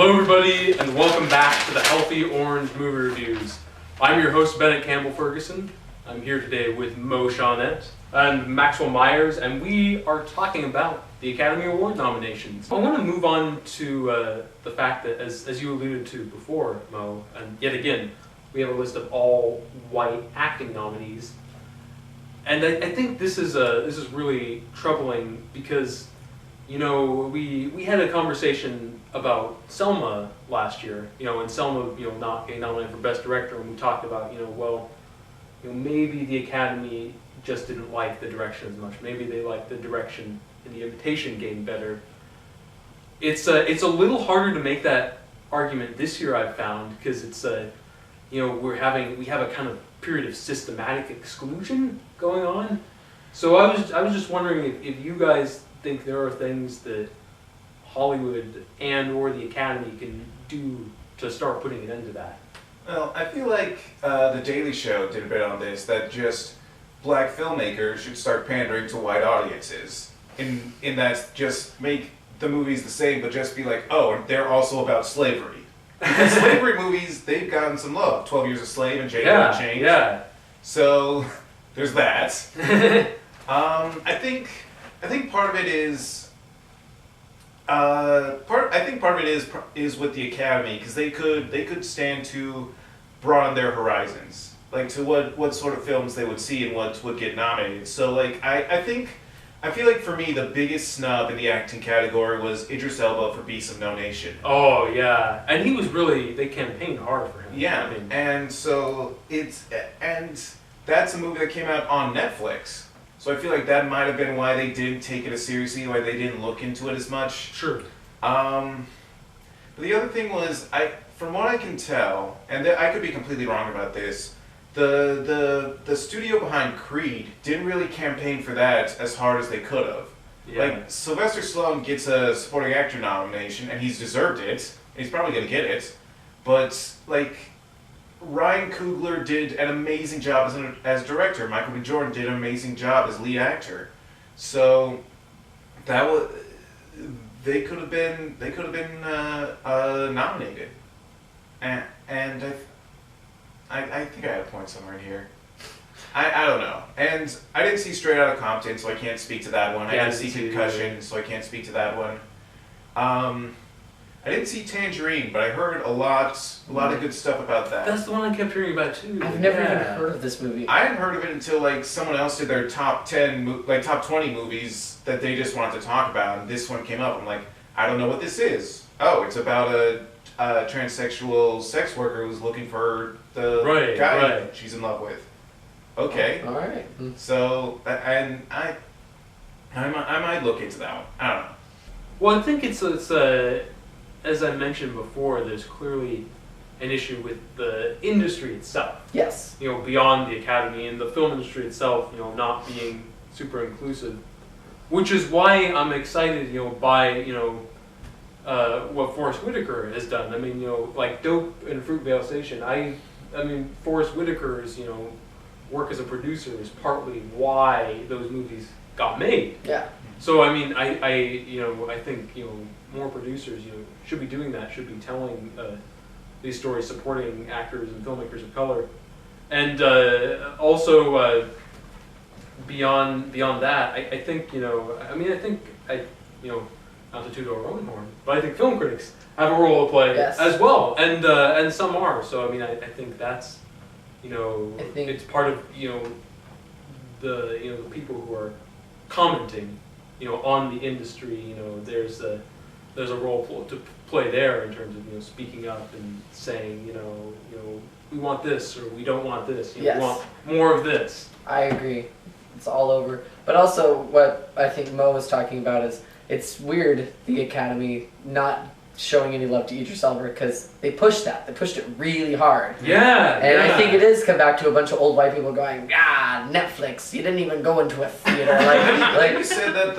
Hello everybody, and welcome back to the Healthy Orange Movie Reviews. I'm your host, Bennett Campbell Ferguson. I'm here today with Mo Shaunette and Maxwell Meyers, and we are talking about the Academy Award nominations. I want to move on to the fact that, as you alluded to before, Mo, and yet again, we have a list of all white acting nominees. And I think this is really troubling because, you know, we had a conversation about Selma last year, and Selma, not getting nominated for Best Director, and we talked about, maybe the Academy just didn't like the direction as much. Maybe they liked the direction in the Imitation Game better. It's a little harder to make that argument this year, I've found, because it's we have a kind of period of systematic exclusion going on. So I was just wondering if you guys think there are things that Hollywood and or the Academy can do to start putting an end to that. Well, I feel like The Daily Show did a bit on this, that just black filmmakers should start pandering to white audiences. In that, just make the movies the same, but just be like, oh, and they're also about slavery. Because slavery movies, they've gotten some love. 12 Years a Slave and Django Unchained. Yeah. So, there's that. I think part of it is is with the Academy, because they could stand to broaden their horizons, like to what sort of films they would see and what would get nominated. So like I feel like for me the biggest snub in the acting category was Idris Elba for Beasts of No Nation. Oh yeah, and he was they campaigned hard for him. Yeah, and so that's a movie that came out on Netflix. So I feel like that might have been why they didn't take it as seriously, why they didn't look into it as much. Sure. But the other thing was, from what I can tell, and I could be completely wrong about this, the studio behind Creed didn't really campaign for that as hard as they could have. Yeah. Like, Sylvester Stallone gets a supporting actor nomination, and he's deserved it, and he's probably going to get it, but, like, Ryan Coogler did an amazing job as director. Michael B. Jordan did an amazing job as lead actor. So they could have been nominated. And I think I had a point somewhere in here. I don't know. And I didn't see Straight Outta Compton, so I can't speak to that one. I didn't see Concussion, so I can't speak to that one. I didn't see Tangerine, but I heard a lot of good stuff about that. That's the one I kept hearing about too. I've never even heard of this movie. I hadn't heard of it until like someone else did their top 20 movies that they just wanted to talk about, and this one came up. I'm like, I don't know what this is. Oh, it's about a transsexual sex worker who's looking for the guy she's in love with. Okay. All right. So, and I might look into that one. I don't know. Well, I think it's as I mentioned before, there's clearly an issue with the industry itself. Yes. Beyond the Academy and the film industry itself, not being super inclusive, which is why I'm excited, by what Forrest Whitaker has done. I mean, like Dope and Fruitvale Station. I mean, Forrest Whitaker's work as a producer is partly why those movies got made. Yeah. So I mean, I think more producers should be doing that. Should be telling these stories, supporting actors and filmmakers of color, and also beyond that, I think not to toot our own horn, but I think film critics have a role to play as well, and some are. So I mean, I think that's it's part of the people who are commenting on the industry. There's a role to play there in terms of speaking up and saying we want this or we don't want this. We want more of this. I agree. It's all over. But also, what I think Mo was talking about is it's weird the Academy not showing any love to Idris Elba because they pushed that. They pushed it really hard. Yeah. And I think it is come back to a bunch of old white people going, Netflix, you didn't even go into a theater. Like you said that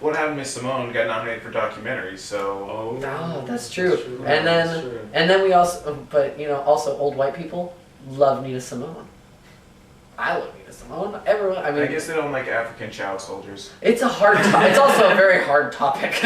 What Happened to Miss Simone got nominated for documentary, so... Oh, that's true. And then we also, also old white people love Nina Simone. I love Nina Simone. Everyone. I mean, I guess they don't like African child soldiers. It's a hard. It's also a very hard topic.